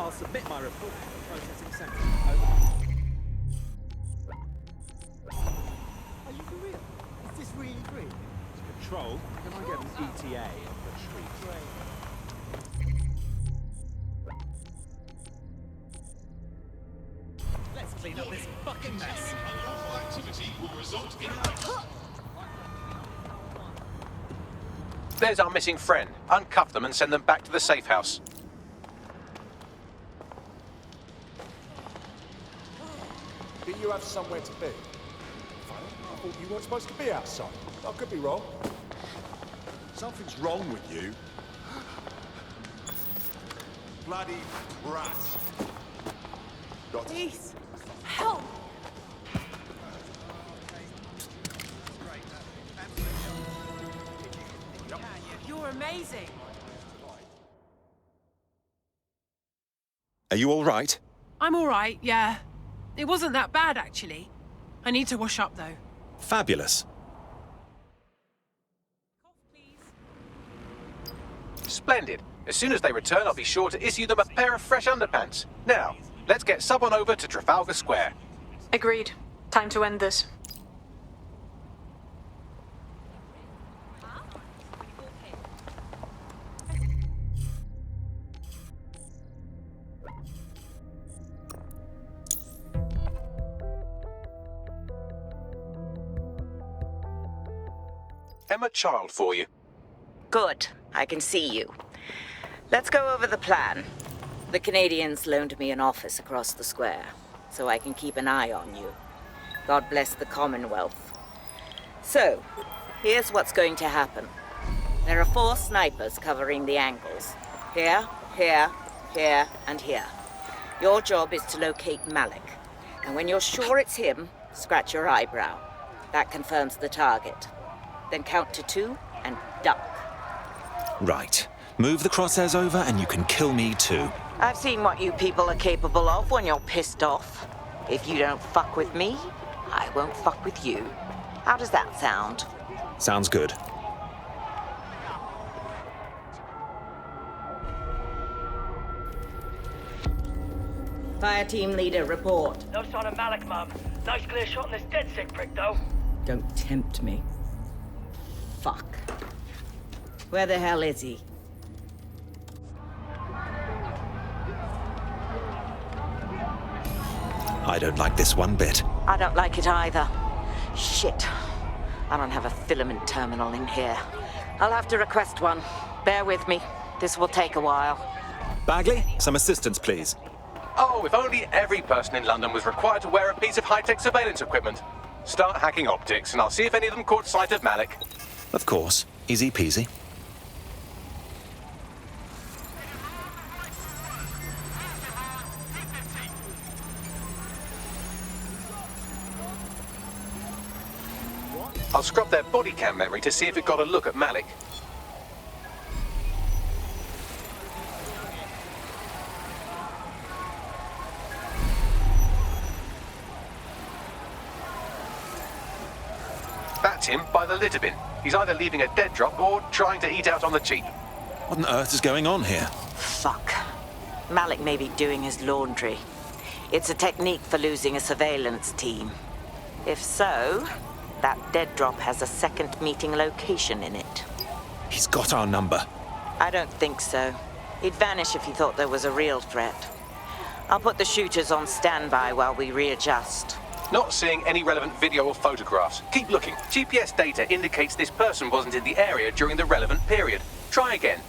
I'll submit my report to the processing centre. Are you for real? Is this really real? Control, can I get an ETA on the tree? Let's clean up this fucking mess. Activity will result in... There's our missing friend. Uncuff them and send them back to the safe house. Did you have somewhere to be? I thought you weren't supposed to be outside. I could be wrong. Something's wrong with you. Bloody brat. Please, help! You're amazing. Are you all right? I'm all right, yeah. It wasn't that bad, actually. I need to wash up, though. Fabulous. Splendid. As soon as they return, I'll be sure to issue them a pair of fresh underpants. Now, let's get someone over to Trafalgar Square. Agreed. Time to end this. Emma Child for you. Good. I can see you. Let's go over the plan. The Canadians loaned me an office across the square, so I can keep an eye on you. God bless the Commonwealth. So, here's what's going to happen. There are 4 snipers covering the angles. Here, here, here, and here. Your job is to locate Malik. And when you're sure it's him, scratch your eyebrow. That confirms the target. Then count to 2 and duck. Right. Move the crosshairs over and you can kill me too. I've seen what you people are capable of when you're pissed off. If you don't fuck with me, I won't fuck with you. How does that sound? Sounds good. Fire team leader, report. No sign of Malik, Mum. Nice clear shot on this dead sick prick, though. Don't tempt me. Fuck. Where the hell is he? I don't like this one bit. I don't like it either. Shit. I don't have a filament terminal in here. I'll have to request one. Bear with me. This will take a while. Bagley, some assistance, please. Oh, if only every person in London was required to wear a piece of high-tech surveillance equipment. Start hacking optics, and I'll see if any of them caught sight of Malik. Of course. Easy peasy. I'll scrub their body cam memory to see if it got a look at Malik. That's him by the litter bin. He's either leaving a dead drop or trying to eat out on the cheap. What on earth is going on here? Fuck. Malik may be doing his laundry. It's a technique for losing a surveillance team. If so, that dead drop has a second meeting location in it. He's got our number. I don't think so. He'd vanish if he thought there was a real threat. I'll put the shooters on standby while we readjust. Not seeing any relevant video or photographs. Keep looking. GPS data indicates this person wasn't in the area during the relevant period. Try again.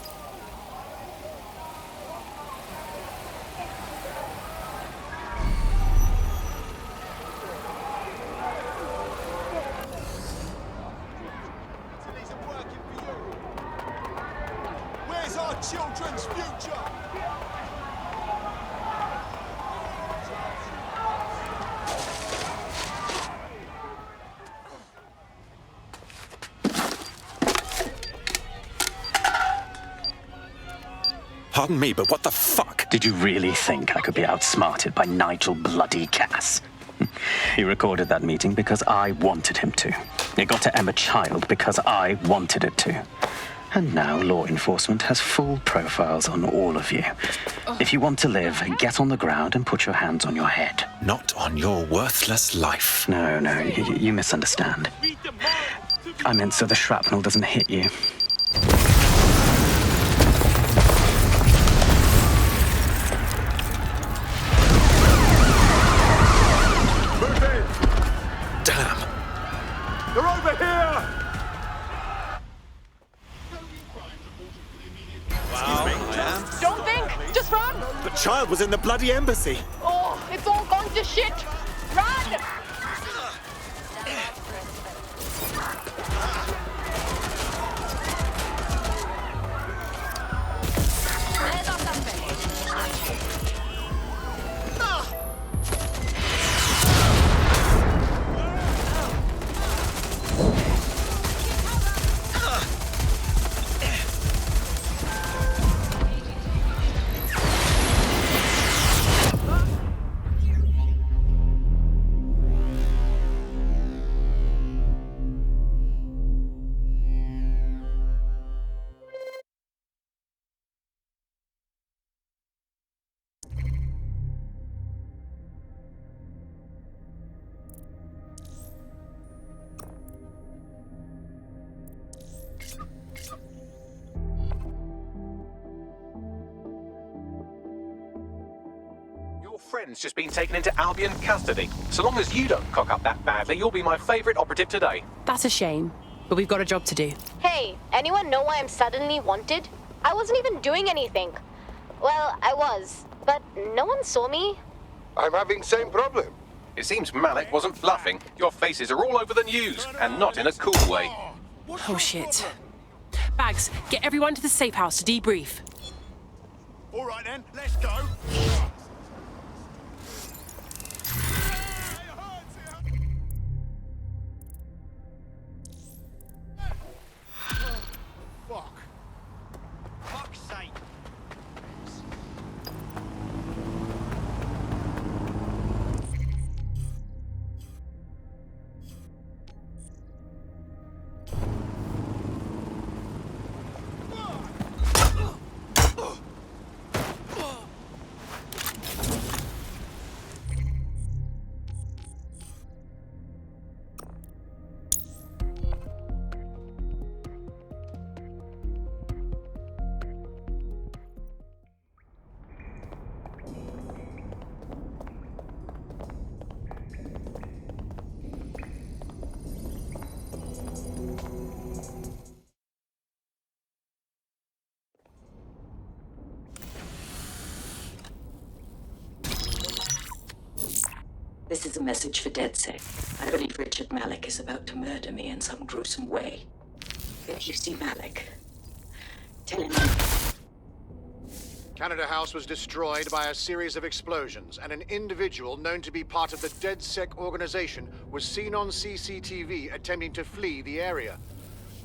Where's our children's future? Pardon me, but what the fuck? Did you really think I could be outsmarted by Nigel bloody Cass? He recorded that meeting because I wanted him to. It got to Emma Child because I wanted it to. And now law enforcement has full profiles on all of you. If you want to live, get on the ground and put your hands on your head. Not on your worthless life. No, you misunderstand. I meant so the shrapnel doesn't hit you. Move in! Damn. They're over here! Don't think! Just run! The child was in the bloody embassy. Oh, it's all gone to shit! Run! Your friend's just been taken into Albion custody. So long as you don't cock up that badly, you'll be my favourite operative today. That's a shame, but we've got a job to do. Hey, anyone know why I'm suddenly wanted? I wasn't even doing anything. Well, I was, but no one saw me. I'm having same problem. It seems Malik wasn't bluffing. Your faces are all over the news, and not in a cool way. Oh, shit. Bags, get everyone to the safe house to debrief. All right then, let's go. Fuck. Fuck's sake. This is a message for DedSec. I believe Richard Malik is about to murder me in some gruesome way. If you see Malik, tell him. Canada House was destroyed by a series of explosions, and an individual known to be part of the DedSec organization was seen on CCTV attempting to flee the area.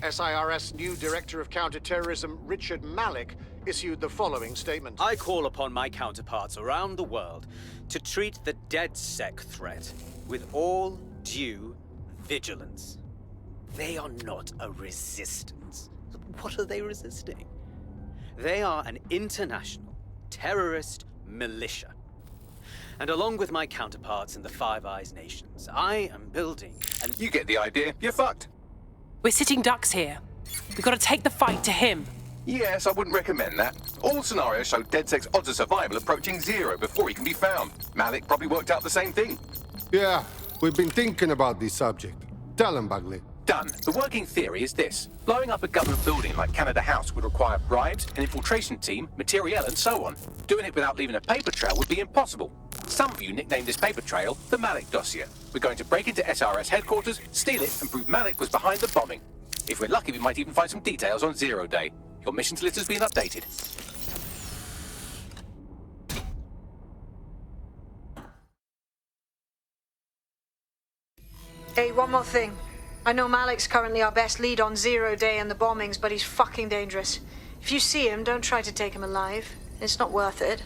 SIRS new Director of Counterterrorism, Richard Malik, issued the following statement. I call upon my counterparts around the world to treat the DedSec threat with all due vigilance. They are not a resistance. What are they resisting? They are an international terrorist militia. And along with my counterparts in the Five Eyes nations, I am building an... You get the idea. You're fucked. We're sitting ducks here. We've got to take the fight to him. Yes, I wouldn't recommend that. All scenarios show DedSec's odds of survival approaching 0 before he can be found. Malik probably worked out the same thing. Yeah, we've been thinking about this subject. Tell him, Bagley. Done. The working theory is this. Blowing up a government building like Canada House would require bribes, an infiltration team, materiel, and so on. Doing it without leaving a paper trail would be impossible. Some of you nicknamed this paper trail the Malik dossier. We're going to break into SRS headquarters, steal it, and prove Malik was behind the bombing. If we're lucky, we might even find some details on Zero Day. Your missions list has been updated. Hey, one more thing. I know Malik's currently our best lead on Zero Day and the bombings, but he's fucking dangerous. If you see him, don't try to take him alive. It's not worth it.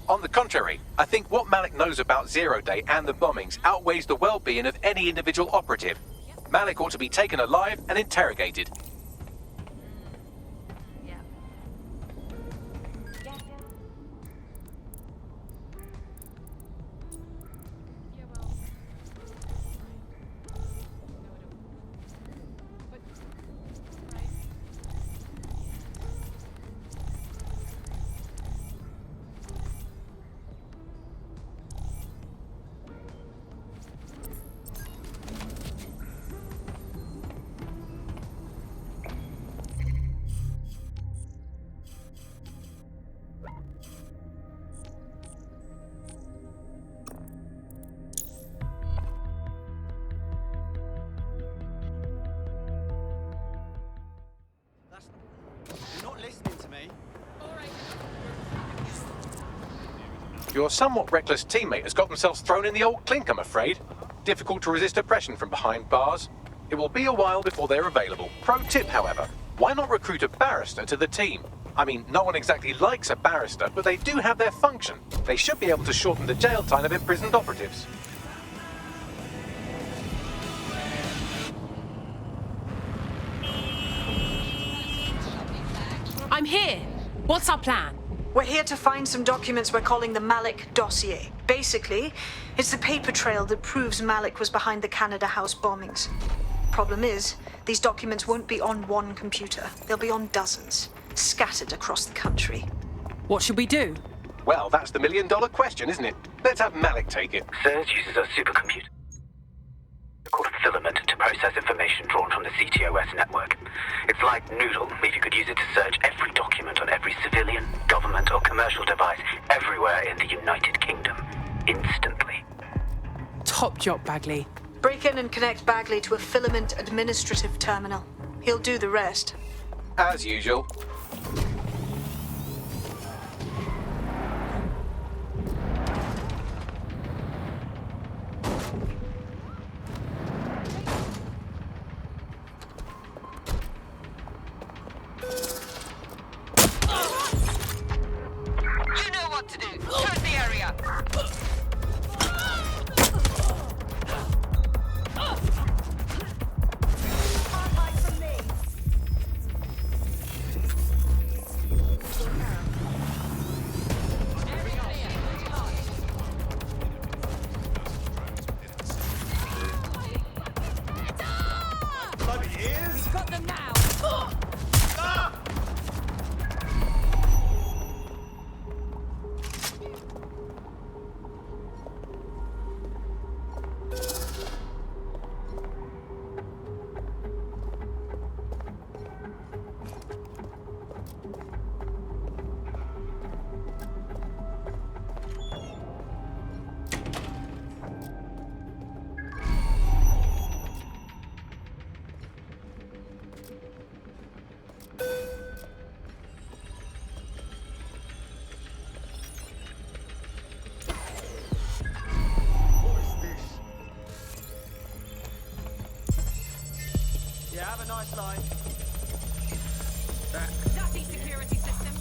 On the contrary, I think what Malik knows about Zero Day and the bombings outweighs the well-being of any individual operative. Malik ought to be taken alive and interrogated. Your somewhat reckless teammate has got themselves thrown in the old clink, I'm afraid. Difficult to resist oppression from behind bars. It will be a while before they're available. Pro tip, however, why not recruit a barrister to the team? I mean, no one exactly likes a barrister, but they do have their function. They should be able to shorten the jail time of imprisoned operatives. I'm here. What's our plan? We're here to find some documents we're calling the Malik dossier. Basically, it's the paper trail that proves Malik was behind the Canada House bombings. Problem is, these documents won't be on one computer. They'll be on dozens, scattered across the country. What should we do? Well, that's the million-dollar question, isn't it? Let's have Malik take it. Surge uses a supercomputer called Filament to process information drawn from the CTOS network. It's like Noodle, if you could use it to search every document on every civilian, government or commercial device everywhere in the United Kingdom, instantly. Top job, Bagley. Break in and connect Bagley to a Filament administrative terminal. He'll do the rest. As usual. You know what to do. Search the area. We've got them now. Yeah, have a nice line. Nutty security system.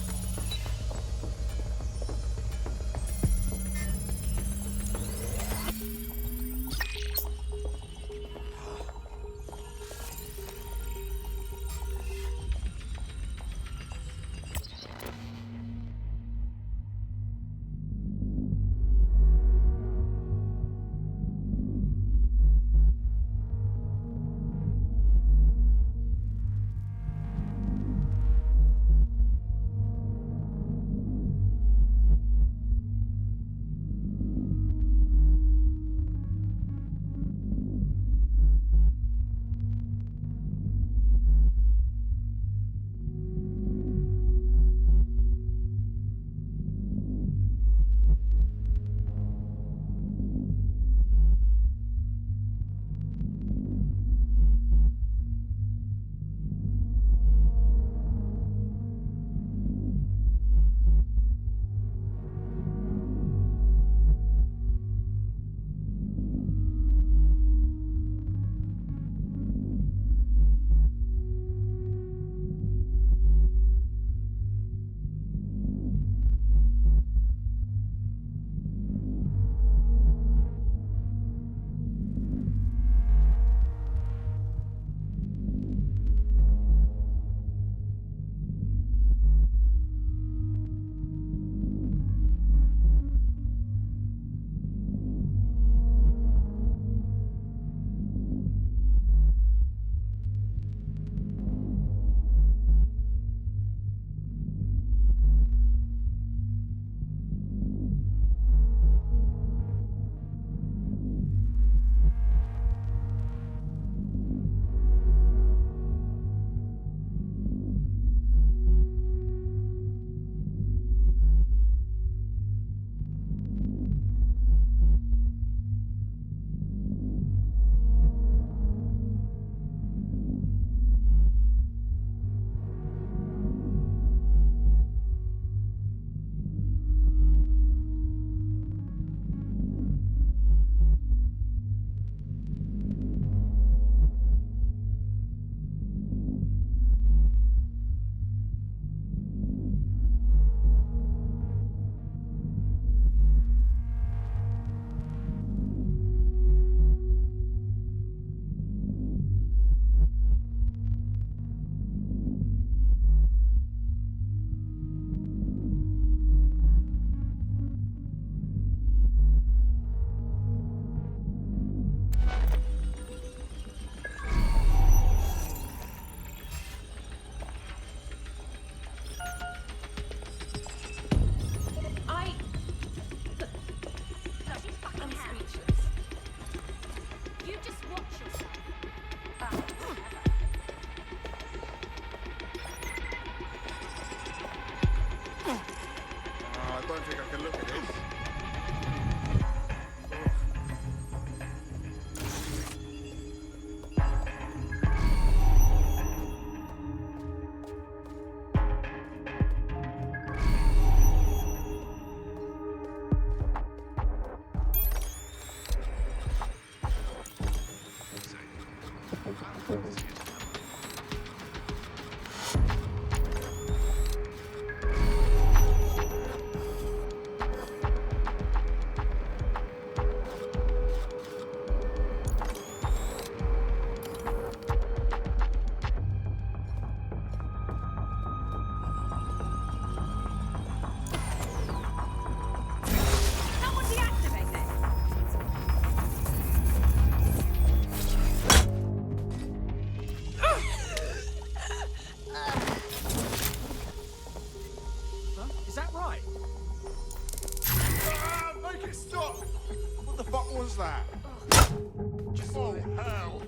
think I can look at this. Is that right? Make it stop! What the fuck was that? Oh, hell!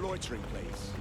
Loitering, please.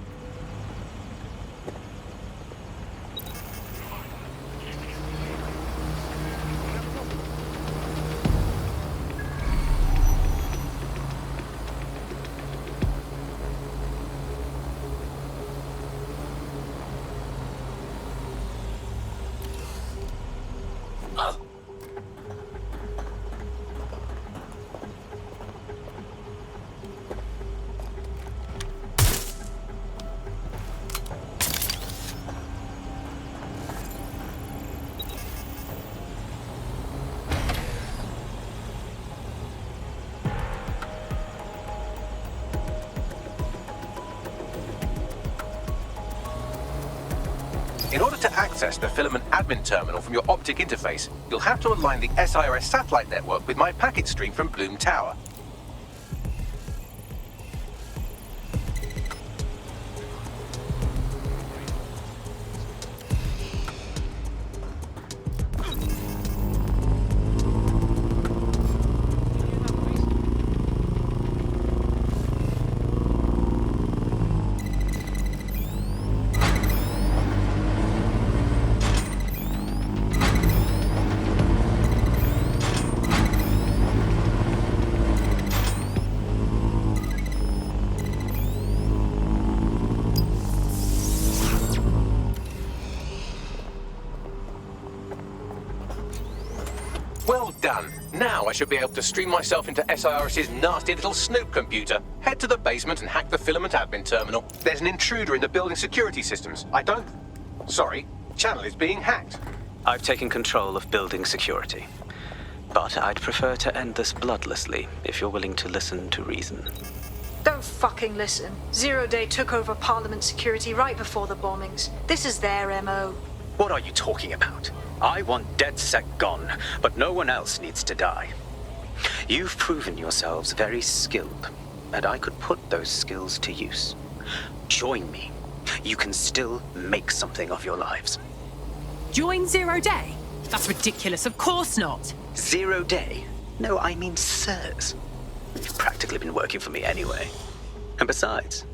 In order to access the Filament admin terminal from your optic interface, you'll have to align the SIRS satellite network with my packet stream from Bloom Tower. Well done. Now I should be able to stream myself into SIRS's nasty little Snoop computer, head to the basement and hack the filament admin terminal. There's an intruder in the building security systems. Sorry, channel is being hacked. I've taken control of building security. But I'd prefer to end this bloodlessly, if you're willing to listen to reason. Don't fucking listen. Zero Day took over Parliament security right before the bombings. This is their MO. What are you talking about? I want DedSec gone, but no one else needs to die. You've proven yourselves very skilled, and I could put those skills to use. Join me. You can still make something of your lives. Join Zero Day? That's ridiculous, of course not. Zero Day? No, I mean sirs. You've practically been working for me anyway. And besides,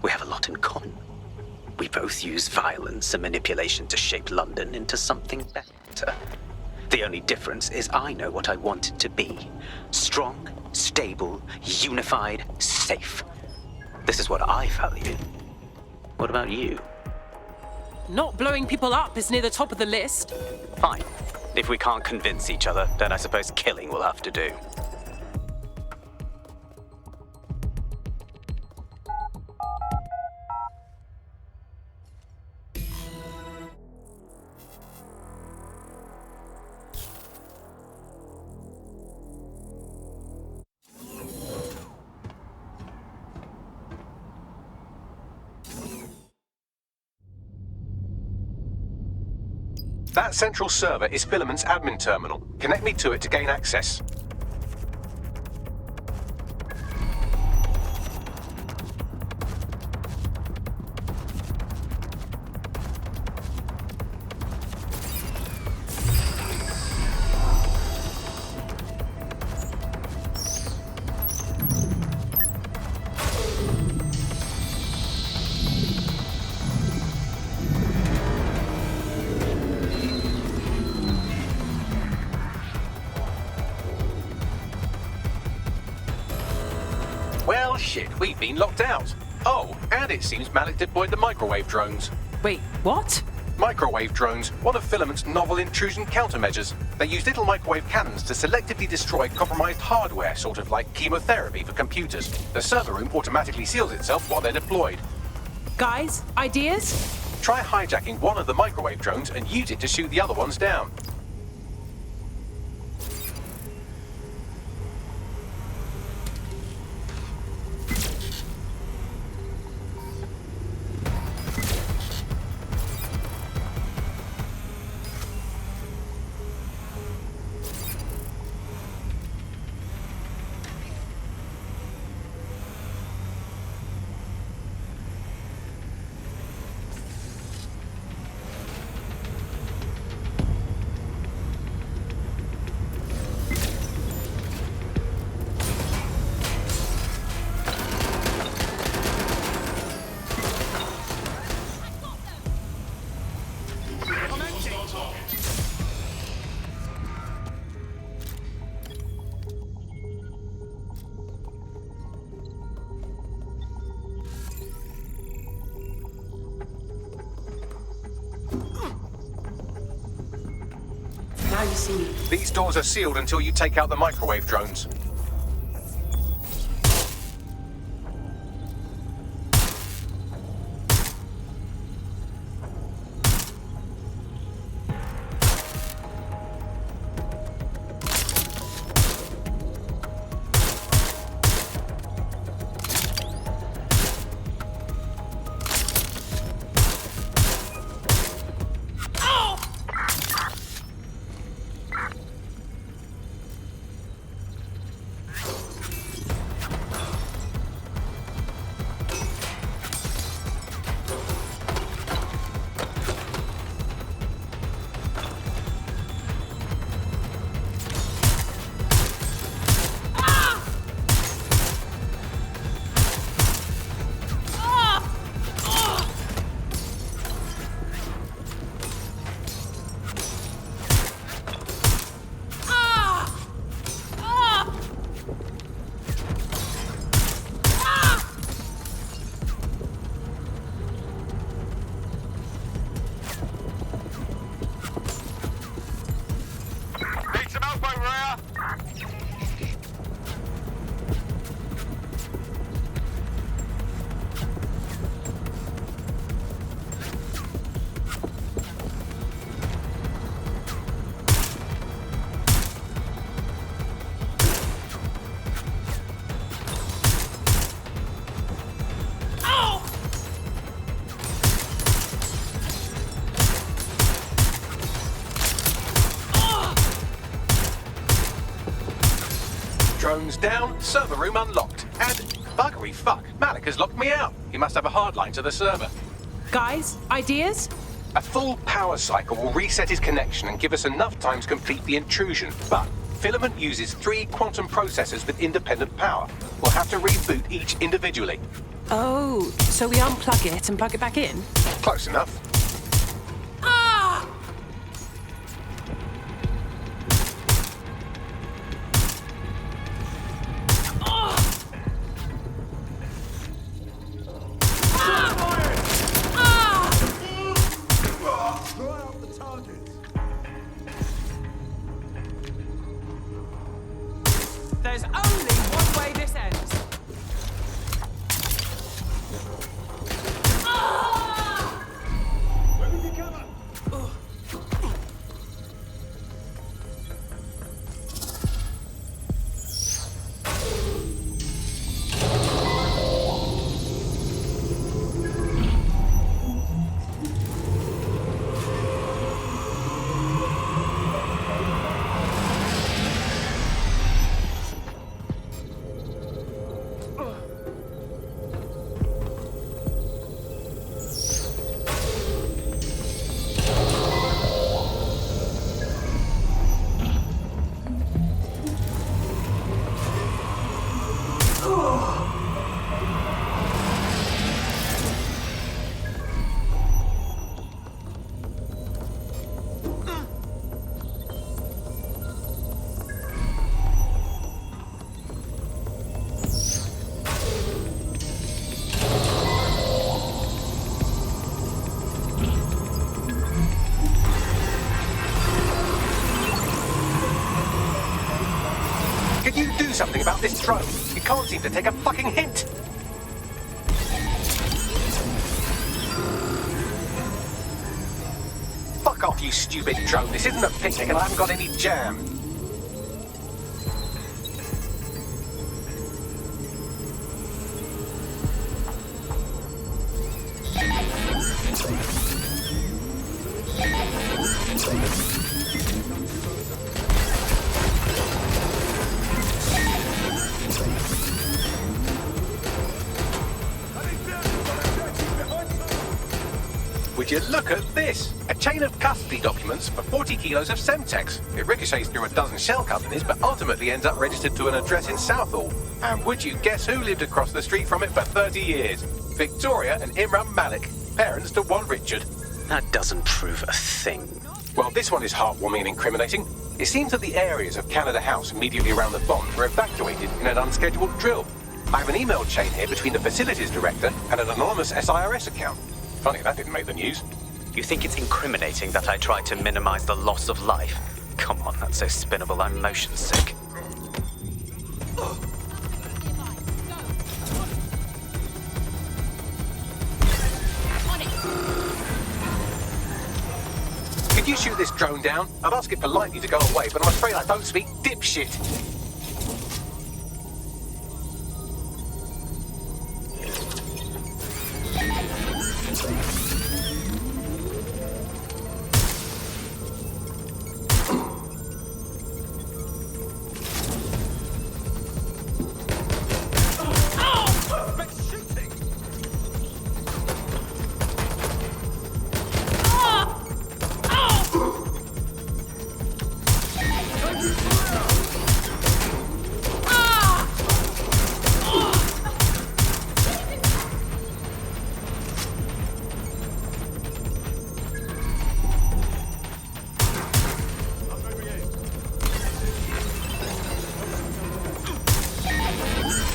we have a lot in common. We both use violence and manipulation to shape London into something better. The only difference is I know what I want it to be. Strong, stable, unified, safe. This is what I value. What about you? Not blowing people up is near the top of the list. Fine. If we can't convince each other, then I suppose killing will have to do. That central server is Filament's admin terminal. Connect me to it to gain access. Well, shit, we've been locked out. Oh, and it seems Malik deployed the microwave drones. Wait, what? Microwave drones, one of Filament's novel intrusion countermeasures. They use little microwave cannons to selectively destroy compromised hardware, sort of like chemotherapy for computers. The server room automatically seals itself while they're deployed. Guys, ideas? Try hijacking one of the microwave drones and use it to shoot the other ones down. Now you see me. These doors are sealed until you take out the microwave drones. drones down, server room unlocked. And buggery fuck, Malik has locked me out. He must have a hard line to the server. Guys, ideas? A full power cycle will reset his connection and give us enough time to complete the intrusion. But Filament uses 3 quantum processors with independent power. We'll have to reboot each individually. Oh, so we unplug it and plug it back in? Close enough. Ah! There's only one way this ends. Can you do something about this drone? It can't seem to take a fucking hint. Fuck off, you stupid drone. This isn't a picnic and I haven't got any jam. Would you look at this? A chain of custody documents for 40 kilos of Semtex. It ricochets through a dozen shell companies, but ultimately ends up registered to an address in Southall. And would you guess who lived across the street from it for 30 years? Victoria and Imran Malik, parents to one Richard. That doesn't prove a thing. Well, this one is heartwarming and incriminating. It seems that the areas of Canada House immediately around the bomb were evacuated in an unscheduled drill. I have an email chain here between the facilities director and an anonymous SIRS account. Funny that didn't make the news. You think it's incriminating that I tried to minimize the loss of life? Come on, that's so spinnable, I'm motion sick. Could you shoot this drone down? I'd ask it politely to go away, but I'm afraid I don't speak dipshit.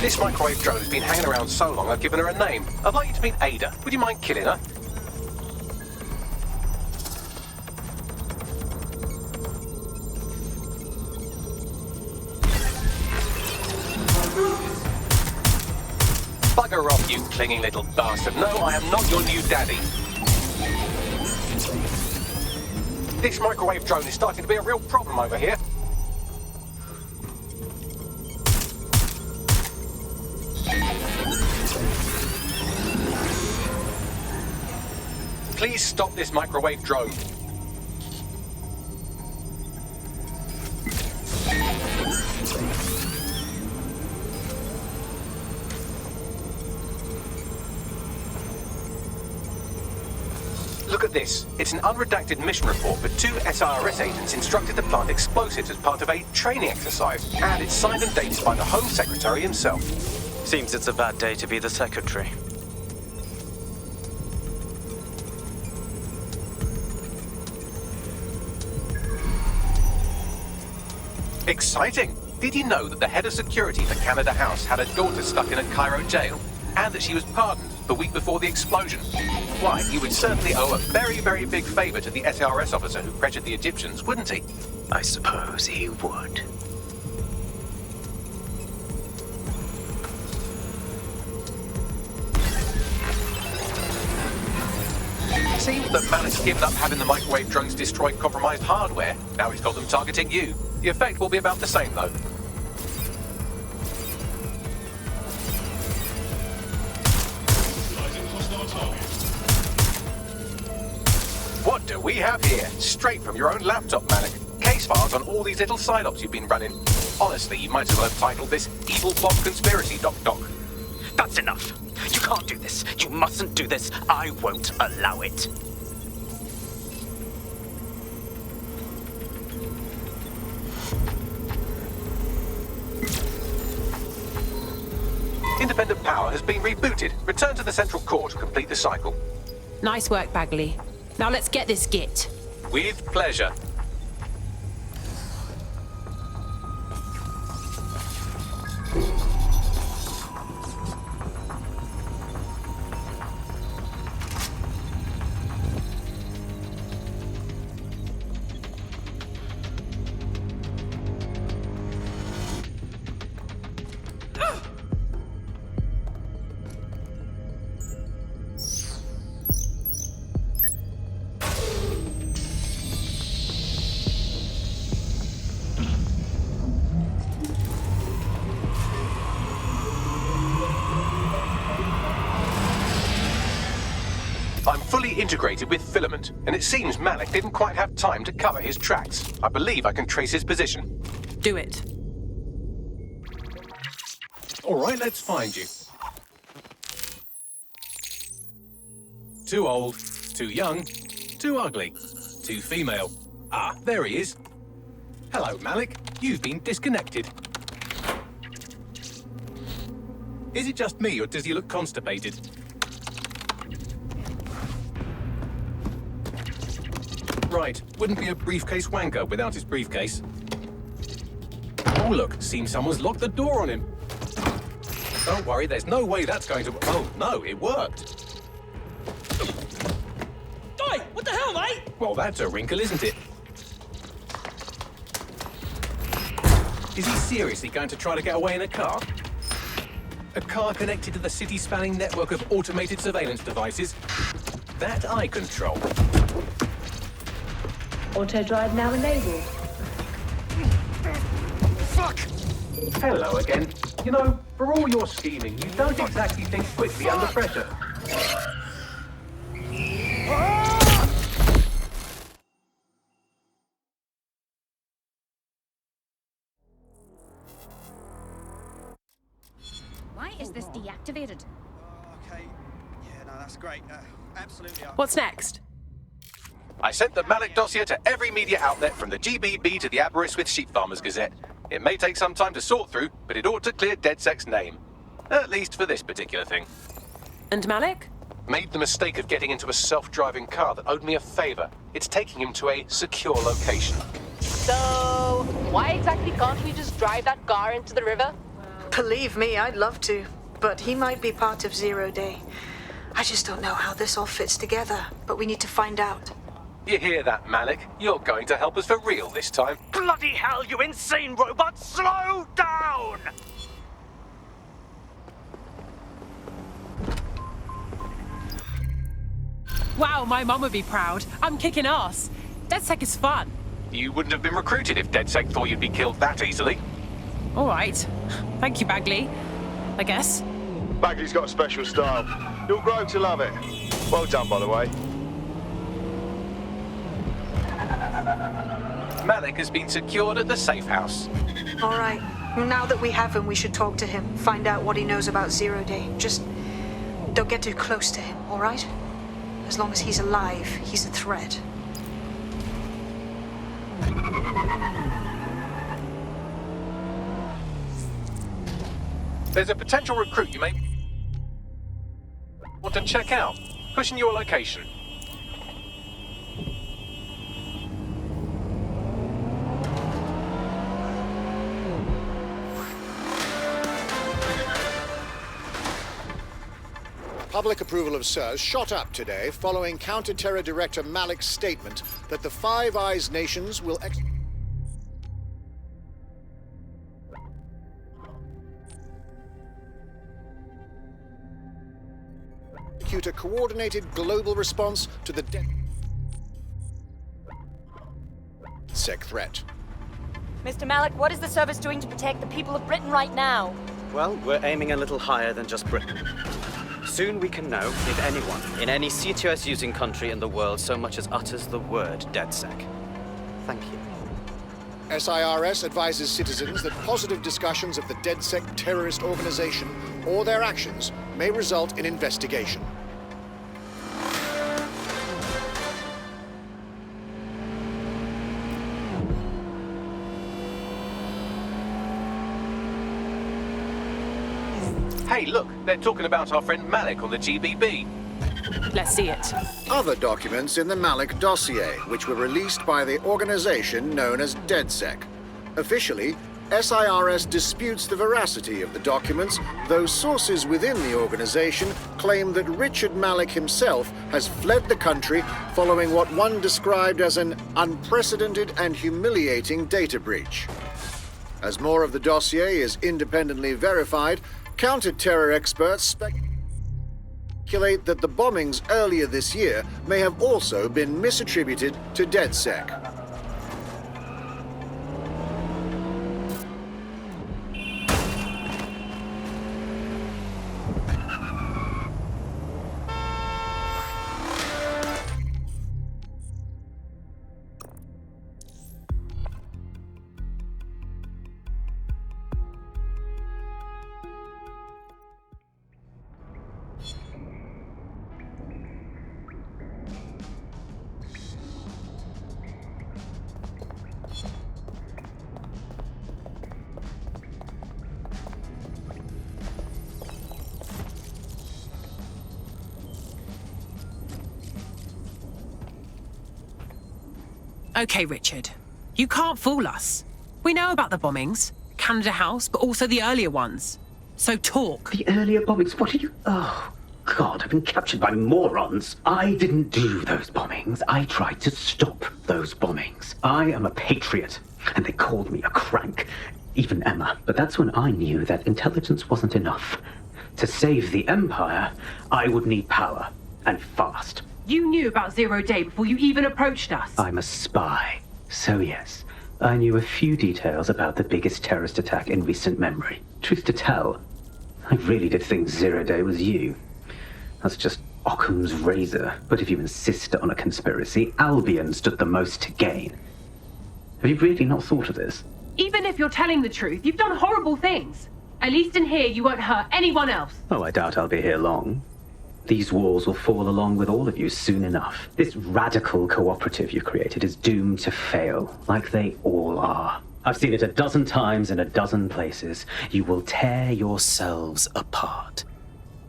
This microwave drone has been hanging around so long I've given her a name. I'd like you to meet Ada. Would you mind killing her? Bugger off, you clinging little bastard. No, I am not your new daddy. This microwave drone is starting to be a real problem over here. Please stop this microwave drone. Look at this. It's an unredacted mission report for 2 SIRS agents instructed to plant explosives as part of a training exercise. And it's signed and dated by the Home Secretary himself. Seems it's a bad day to be the secretary. Exciting! Did you know that the head of security for Canada House had a daughter stuck in a Cairo jail? And that she was pardoned the week before the explosion? Why, he would certainly owe a very, very big favor to the SRS officer who pressured the Egyptians, wouldn't he? I suppose he would. Seems that Malik's given up having the microwave drones destroy compromised hardware. Now he's got them targeting you. The effect will be about the same, though. What do we have here? Straight from your own laptop, Malik. Case files on all these little psyops you've been running. Honestly, you might as well have titled this Evil Blob Conspiracy, Doc. That's enough. You can't do this. You mustn't do this. I won't allow it. Independent power has been rebooted. Return to the central core to complete the cycle. Nice work, Bagley. Now let's get this git. With pleasure. I'm fully integrated with Filament, and it seems Malik didn't quite have time to cover his tracks. I believe I can trace his position. Do it. All right, let's find you. Too old, too young, too ugly, too female. Ah, there he is. Hello, Malik. You've been disconnected. Is it just me, or does he look constipated? Right, wouldn't be a briefcase wanker without his briefcase. Oh look, seems someone's locked the door on him. Don't worry, there's no way that's going to... Oh, no, it worked. Oi, what the hell, mate? Well, that's a wrinkle, isn't it? Is he seriously going to try to get away in a car? A car connected to the city-spanning network of automated surveillance devices? That I control. Auto drive now enabled. Fuck! Hello again. You know, for all your scheming, you don't exactly think quickly under pressure. Why is this deactivated? Okay. Yeah, no, that's great. Absolutely. What's next? I sent the Malik dossier to every media outlet from the GBB to the Aberystwyth Sheep Farmers Gazette. It may take some time to sort through, but it ought to clear DedSec's name. At least for this particular thing. And Malik? Made the mistake of getting into a self-driving car that owed me a favor. It's taking him to a secure location. So, why exactly can't we just drive that car into the river? Believe me, I'd love to. But he might be part of Zero Day. I just don't know how this all fits together, but we need to find out. You hear that, Malik? You're going to help us for real this time. Bloody hell, you insane robot! Slow down! Wow, my mum would be proud. I'm kicking ass. DedSec is fun. You wouldn't have been recruited if DedSec thought you'd be killed that easily. All right. Thank you, Bagley. I guess. Bagley's got a special style. You'll grow to love it. Well done, by the way. Malik has been secured at the safe house. All right. Now that we have him, we should talk to him. Find out what he knows about Zero Day. Just don't get too close to him, all right? As long as he's alive, he's a threat. There's a potential recruit you may want to check out. Pushing your location. Public approval of SIRS shot up today following Counter-Terror Director Malik's statement that the Five Eyes nations will execute a coordinated global response to the DedSec threat. Mr. Malik, what is the service doing to protect the people of Britain right now? Well, we're aiming a little higher than just Britain. Soon we can know if anyone in any C2S-using country in the world so much as utters the word DedSec. Thank you. SIRS advises citizens that positive discussions of the DedSec terrorist organization or their actions may result in investigation. Hey, look, they're talking about our friend Malik on the GBB. Let's see it. Other documents in the Malik dossier, which were released by the organization known as DedSec. Officially, SIRS disputes the veracity of the documents, though sources within the organization claim that Richard Malik himself has fled the country following what one described as an unprecedented and humiliating data breach. As more of the dossier is independently verified, counter-terror experts speculate that the bombings earlier this year may have also been misattributed to DedSec. Okay, Richard. You can't fool us. We know about the bombings, Canada House, but also the earlier ones. So talk. The earlier bombings? What are you... Oh, God, I've been captured by morons. I didn't do those bombings. I tried to stop those bombings. I am a patriot, and they called me a crank. Even Emma. But that's when I knew that intelligence wasn't enough. To save the Empire, I would need power, and fast. You knew about Zero Day before you even approached us. I'm a spy. So yes, I knew a few details about the biggest terrorist attack in recent memory. Truth to tell, I really did think Zero Day was you. That's just Occam's razor. But if you insist on a conspiracy, Albion stood the most to gain. Have you really not thought of this? Even if you're telling the truth, you've done horrible things. At least in here, you won't hurt anyone else. Oh, I doubt I'll be here long. These walls will fall along with all of you soon enough. This radical cooperative you created is doomed to fail, like they all are. I've seen it a dozen times in a dozen places. You will tear yourselves apart.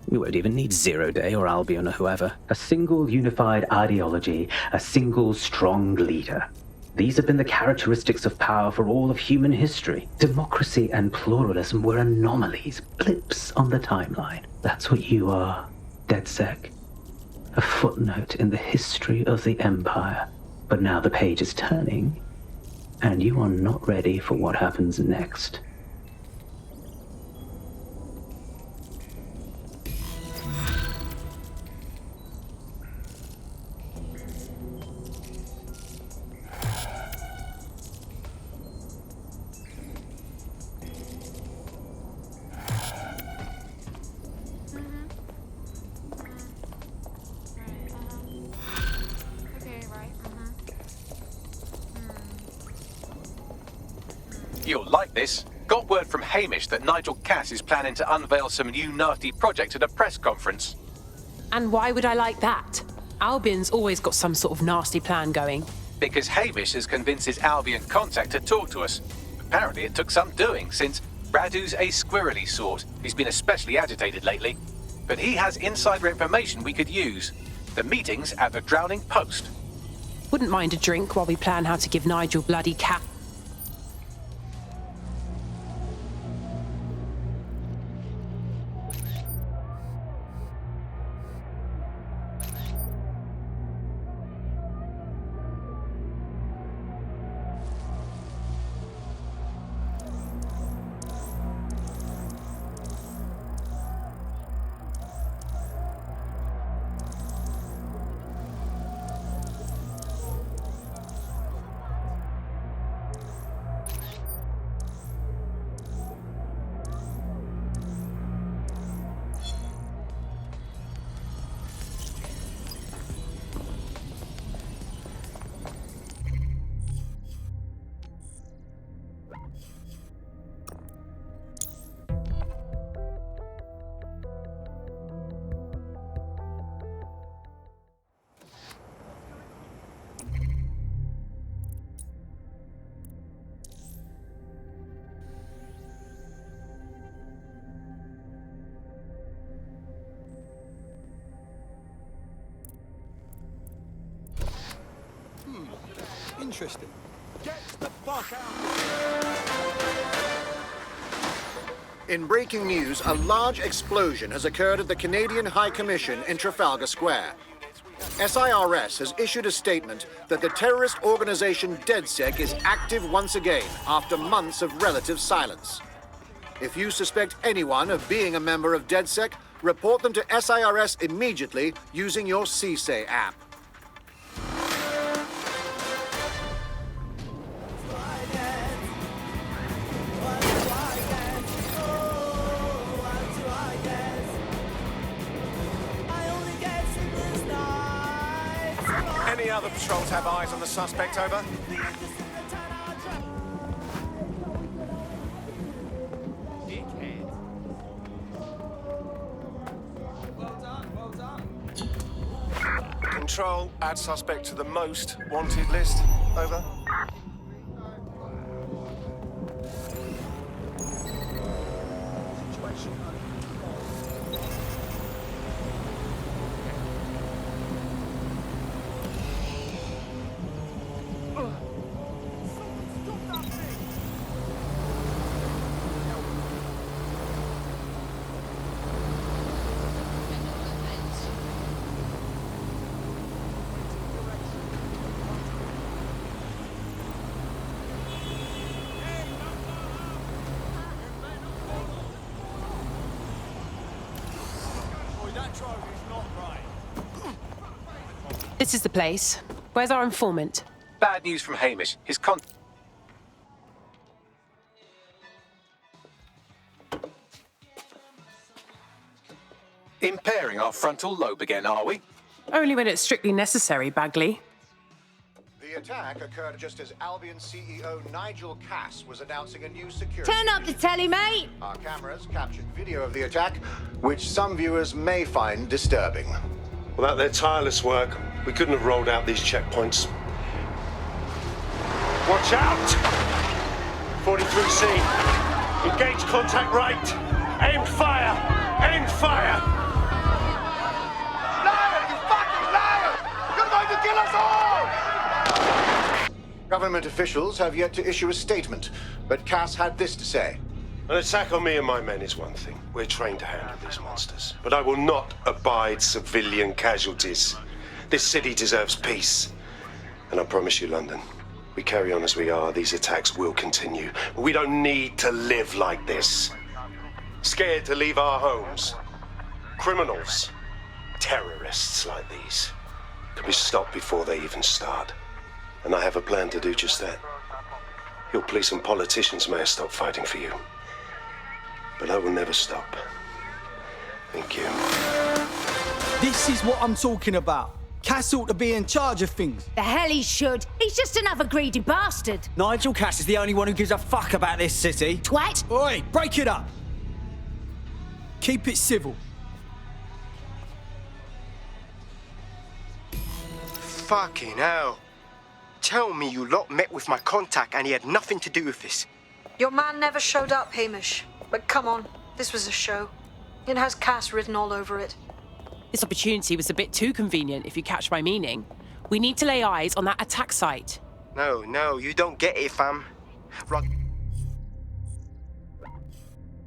You won't even need Zero Day or Albion or whoever. A single unified ideology, a single strong leader. These have been the characteristics of power for all of human history. Democracy and pluralism were anomalies, blips on the timeline. That's what you are. DedSec. A footnote in the history of the Empire. But now the page is turning, and you are not ready for what happens next. You'll like this. Got word from Hamish that Nigel Cass is planning to unveil some new nasty project at a press conference. And why would I like that? Albion's always got some sort of nasty plan going. Because Hamish has convinced his Albion contact to talk to us. Apparently it took some doing, since Radu's a squirrely sort. He's been especially agitated lately. But he has insider information we could use. The meeting's at the Drowning Post. Wouldn't mind a drink while we plan how to give Nigel bloody cat. Interesting. Get the fuck out! In breaking news, a large explosion has occurred at the Canadian High Commission in Trafalgar Square. SIRS has issued a statement that the terrorist organization DedSec is active once again after months of relative silence. If you suspect anyone of being a member of DedSec, report them to SIRS immediately using your CSAY app. Any other patrols have eyes on the suspect, over? Control, add suspect to the most wanted list, over. This is the place. Where's our informant? Bad news from Hamish. His impairing our frontal lobe again, are we? Only when it's strictly necessary, Bagley. The attack occurred just as Albion CEO Nigel Cass was announcing a new security... Turn up the telly, mate! Our cameras captured video of the attack, which some viewers may find disturbing. Without their tireless work, we couldn't have rolled out these checkpoints. Watch out! 43C. Engage contact right. Aimed fire! Aimed fire! Liar! You fucking liar! You're going to kill us all! Government officials have yet to issue a statement, but Cass had this to say. An attack on me and my men is one thing. We're trained to handle these monsters. But I will not abide civilian casualties. This city deserves peace. And I promise you, London, we carry on as we are, these attacks will continue. We don't need to live like this. Scared to leave our homes. Criminals, terrorists like these, can be stopped before they even start. And I have a plan to do just that. Your police and politicians may have stopped fighting for you. But I will never stop. Thank you. This is what I'm talking about. Cass ought to be in charge of things. The hell he should. He's just another greedy bastard. Nigel Cass is the only one who gives a fuck about this city. Twat! Oi, break it up. Keep it civil. Fucking hell. Tell me you lot met with my contact and he had nothing to do with this. Your man never showed up, Hamish. But come on, this was a show. It has Cass written all over it. This opportunity was a bit too convenient, if you catch my meaning. We need to lay eyes on that attack site. No, you don't get it, fam.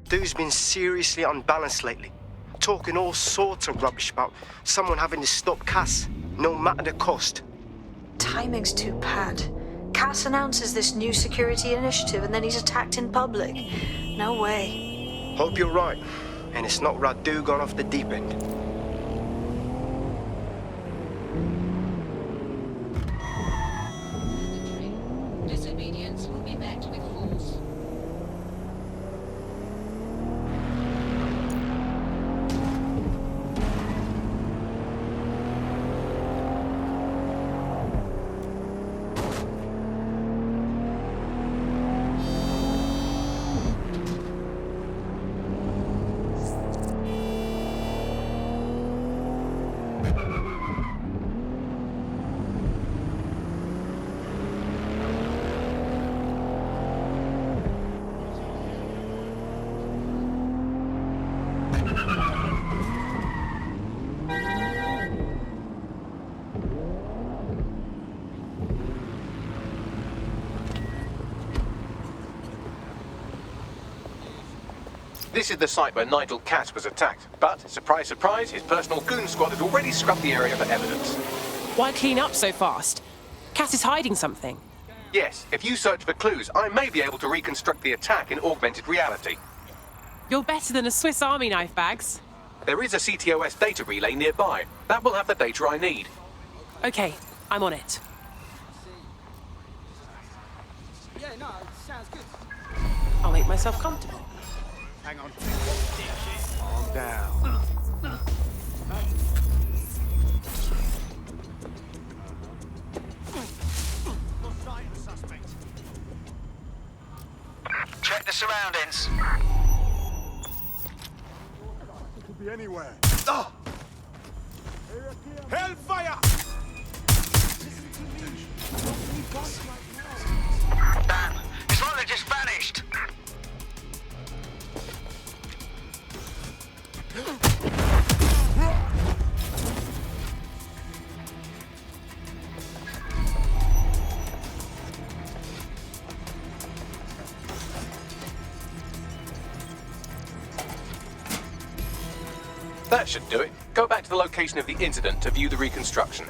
Dude's been seriously unbalanced lately. Talking all sorts of rubbish about someone having to stop Cass, no matter the cost. Timing's too bad. Cass announces this new security initiative and then he's attacked in public. No way. Hope you're right, and it's not Radu gone off the deep end. Disobedience will be met with force. This is the site where Nigel Cass was attacked, but, surprise, surprise, his personal goon squad had already scrubbed the area for evidence. Why clean up so fast? Cass is hiding something. Yes, if you search for clues, I may be able to reconstruct the attack in augmented reality. You're better than a Swiss Army knife, Bags. There is a CTOS data relay nearby. That will have the data I need. Okay, I'm on it. Yeah, no, sounds good. I'll make myself comfortable. Hang on. Calm down. Check the surroundings. It could be anywhere. Oh! Hellfire! Damn, it's like they just vanished. That should do it. Go back to the location of the incident to view the reconstruction.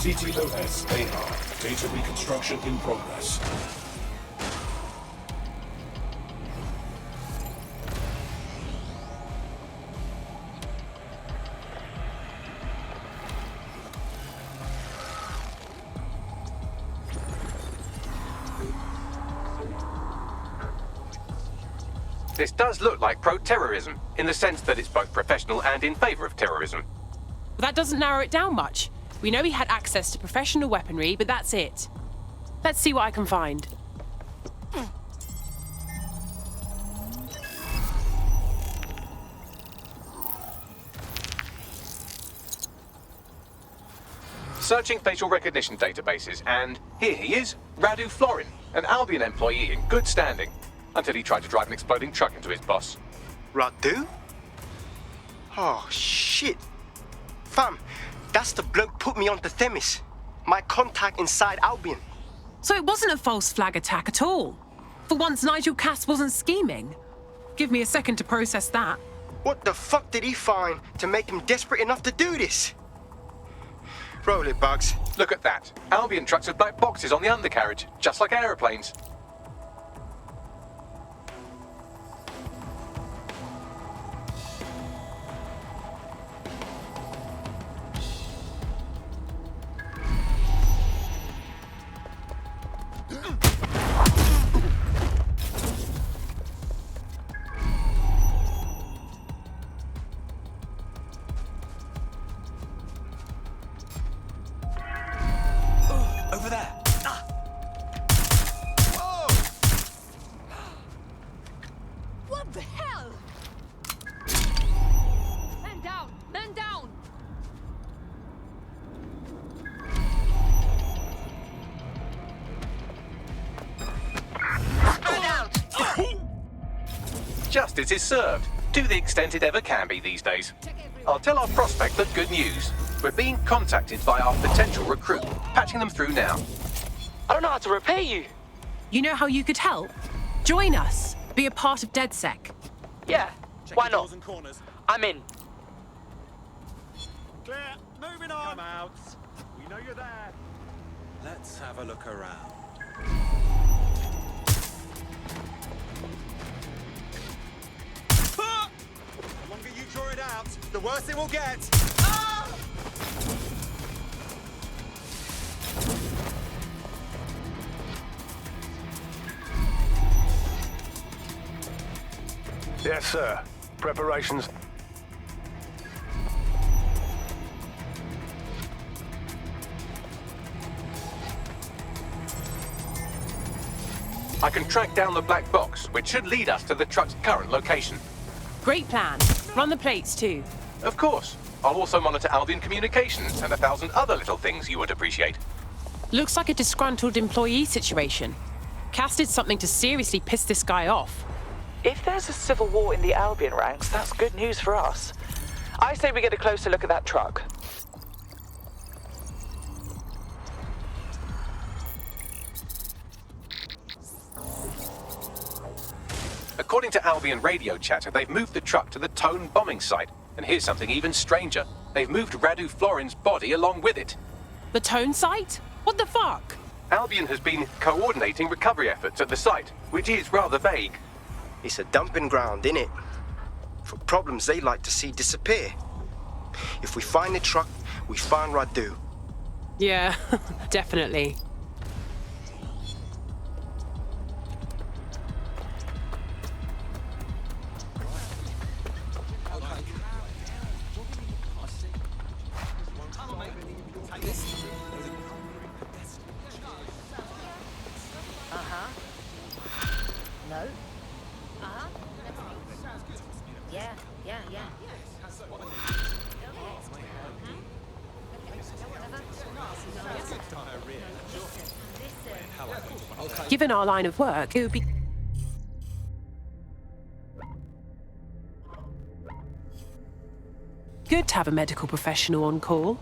CTOS AR. Data reconstruction in progress. This does look like pro-terrorism, in the sense that it's both professional and in favor of terrorism. But that doesn't narrow it down much. We know he had access to professional weaponry, but that's it. Let's see what I can find. Searching facial recognition databases, and here he is, Radu Florin, an Albion employee in good standing, until he tried to drive an exploding truck into his boss. Radu? Oh, shit. Fam, that's the bloke put me onto Themis. My contact inside Albion. So it wasn't a false flag attack at all. For once, Nigel Cass wasn't scheming. Give me a second to process that. What the fuck did he find to make him desperate enough to do this? Roll it, Bugs. Look at that. Albion trucks with black boxes on the undercarriage, just like aeroplanes. justice is served, to the extent it ever can be these days. I'll tell our prospect the good news. We're being contacted by our potential recruit, patching them through now. I don't know how to repay you. You know how you could help? Join us. Be a part of DedSec. Yeah, why not? I'm in. Clear. Moving on. Come out. We know you're there. Let's have a look around. The longer you draw it out, the worse it will get. Yes, sir. Preparations. I can track down the black box, which should lead us to the truck's current location. Great plan. Run the plates too. Of course. I'll also monitor Albion communications and 1,000 other little things you would appreciate. Looks like a disgruntled employee situation. Cass did something to seriously piss this guy off. If there's a civil war in the Albion ranks, that's good news for us. I say we get a closer look at that truck. According to Albion radio chatter, they've moved the truck to the Tone bombing site. And here's something even stranger. They've moved Radu Florin's body along with it. The Tone site? What the fuck? Albion has been coordinating recovery efforts at the site, which is rather vague. It's a dumping ground, innit? For problems they like to see disappear. If we find the truck, we find Radu. Yeah, definitely. No? Yeah. Given our line of work, it would be... good to have a medical professional on call.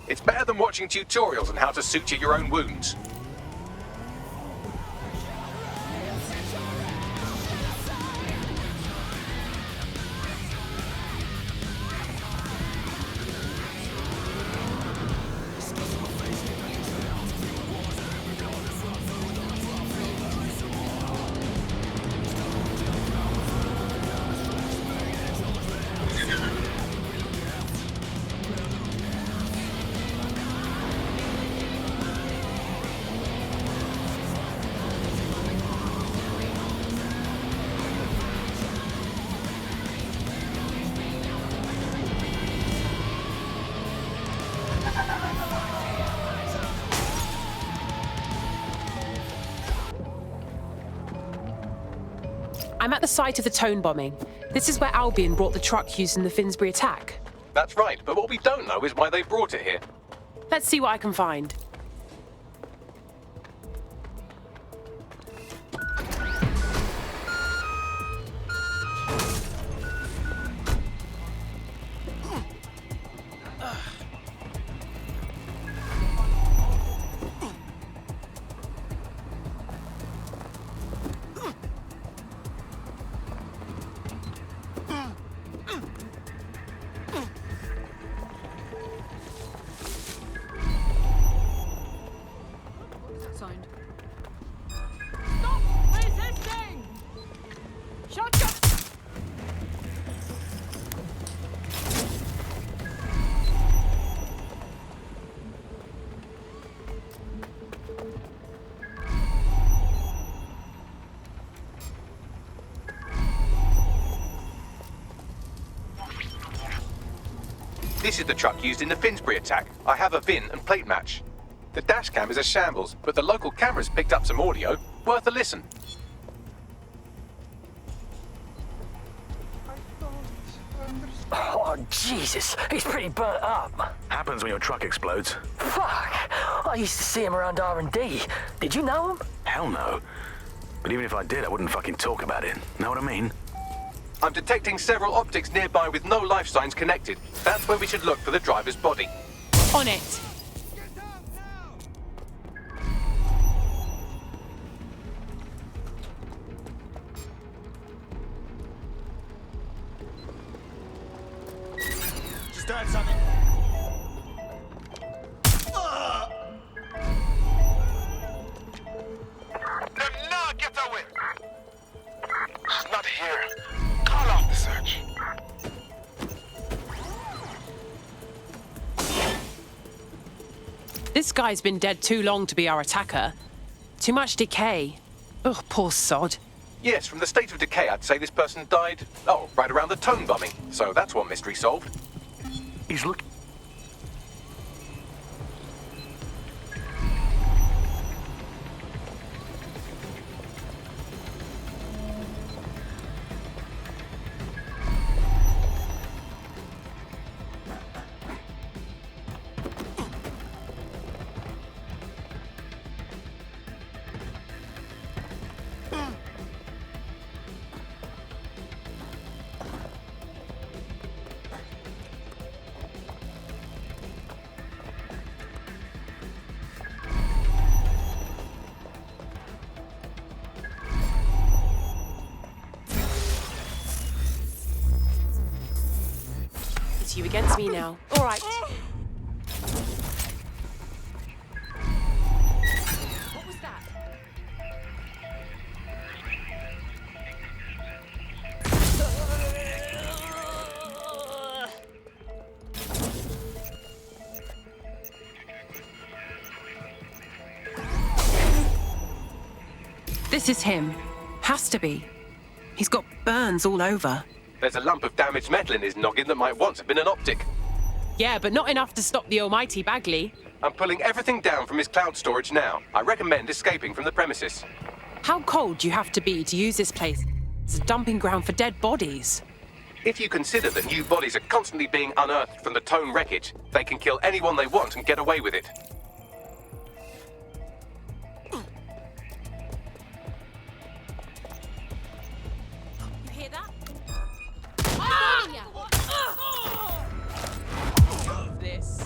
It's better than watching tutorials on how to suture your own wounds. I'm at the site of the Tone bombing. This is where Albion brought the truck used in the Finsbury attack. That's right, but what we don't know is why they brought it here. Let's see what I can find. Signed. Stop resisting! Shotgun! This is the truck used in the Finsbury attack. I have a VIN and plate match. The dash cam is a shambles, but the local cameras picked up some audio. Worth a listen. Oh, Jesus. He's pretty burnt up. Happens when your truck explodes. Fuck. I used to see him around R&D. Did you know him? Hell no. But even if I did, I wouldn't fucking talk about it. Know what I mean? I'm detecting several optics nearby with no life signs connected. That's where we should look for the driver's body. On it. Just doing something. No, get away! She's not here. Call off the search. This guy's been dead too long to be our attacker. Too much decay. Ugh, poor sod. Yes, from the state of decay, I'd say this person died, right around the Tone bombing. So that's one mystery solved. He's looking. It's you against me now. All right. What was that? This is him. Has to be. He's got burns all over. There's a lump of damaged metal in his noggin that might once have been an optic. Yeah, but not enough to stop the almighty Bagley. I'm pulling everything down from his cloud storage now. I recommend escaping from the premises. How cold do you have to be to use this place as a dumping ground for dead bodies? If you consider that new bodies are constantly being unearthed from the Tone wreckage, they can kill anyone they want and get away with it. You hear that? This.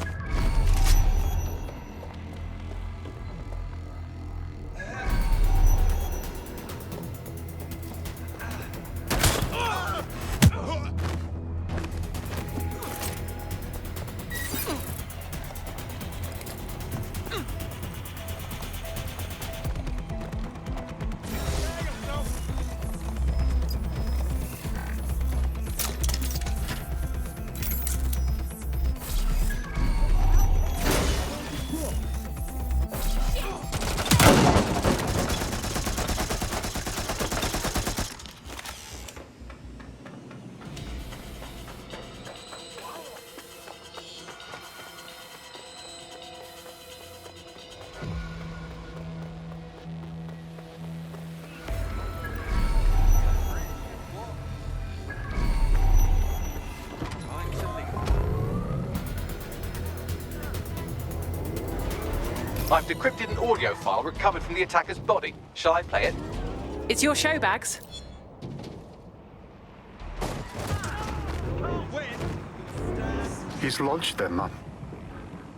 I've decrypted an audio file recovered from the attacker's body. Shall I play it? It's your show, Bags. He's launched them, Mom.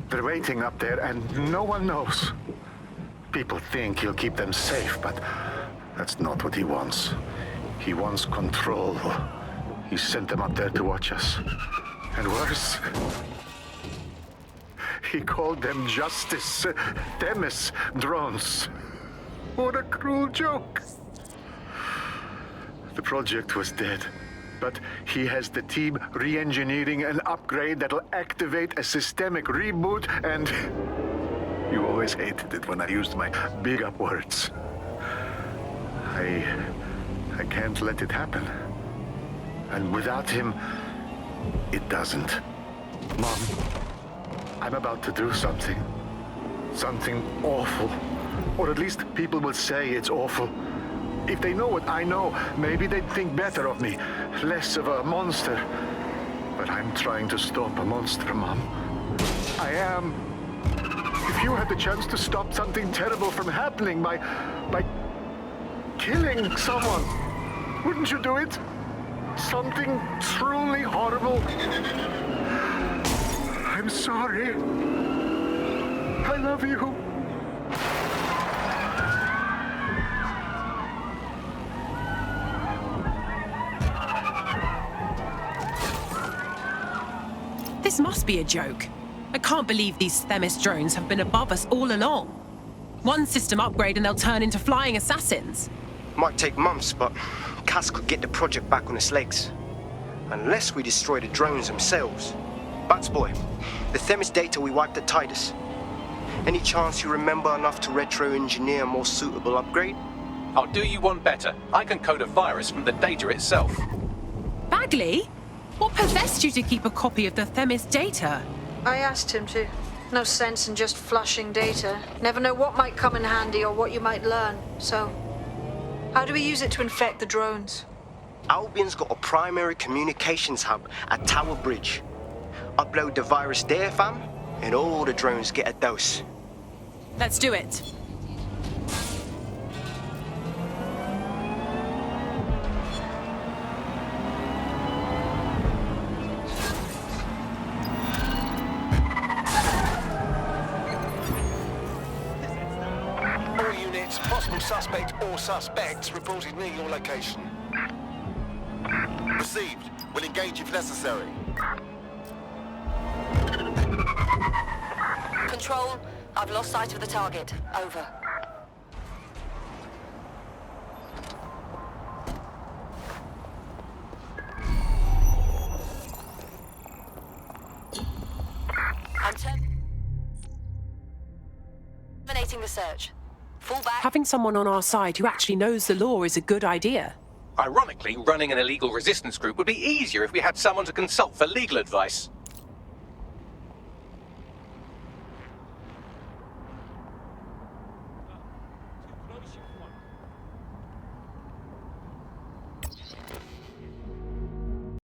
They're waiting up there and no one knows. People think he'll keep them safe, but that's not what he wants. He wants control. He sent them up there to watch us. And worse, he called them Justice Themis drones. What a cruel joke. The project was dead, but he has the team re-engineering an upgrade that'll activate a systemic reboot, and you always hated it when I used my big up words. I can't let it happen. And without him, it doesn't. Mom, I'm about to do something. Something awful. Or at least people will say it's awful. If they know what I know, maybe they'd think better of me. Less of a monster. But I'm trying to stop a monster, Mom. I am. If you had the chance to stop something terrible from happening by killing someone, wouldn't you do it? something truly horrible. I'm sorry. I love you. This must be a joke. I can't believe these Themis drones have been above us all along. One system upgrade and they'll turn into flying assassins. Might take months, but Cass could get the project back on its legs. Unless we destroy the drones themselves. Bats boy, the Themis data we wiped at Titus. Any chance you remember enough to retro-engineer a more suitable upgrade? I'll do you one better. I can code a virus from the data itself. Bagley? What possessed you to keep a copy of the Themis data? I asked him to. No sense in just flushing data. Never know what might come in handy or what you might learn. So, how do we use it to infect the drones? Albion's got a primary communications hub at Tower Bridge. Upload the virus there, fam, and all the drones get a dose. Let's do it. All units, possible suspect or suspects reported near your location. Received. We'll engage if necessary. Control, I've lost sight of the target. Over. I'm terminating the search. Fall back. Having someone on our side who actually knows the law is a good idea. Ironically, running an illegal resistance group would be easier if we had someone to consult for legal advice.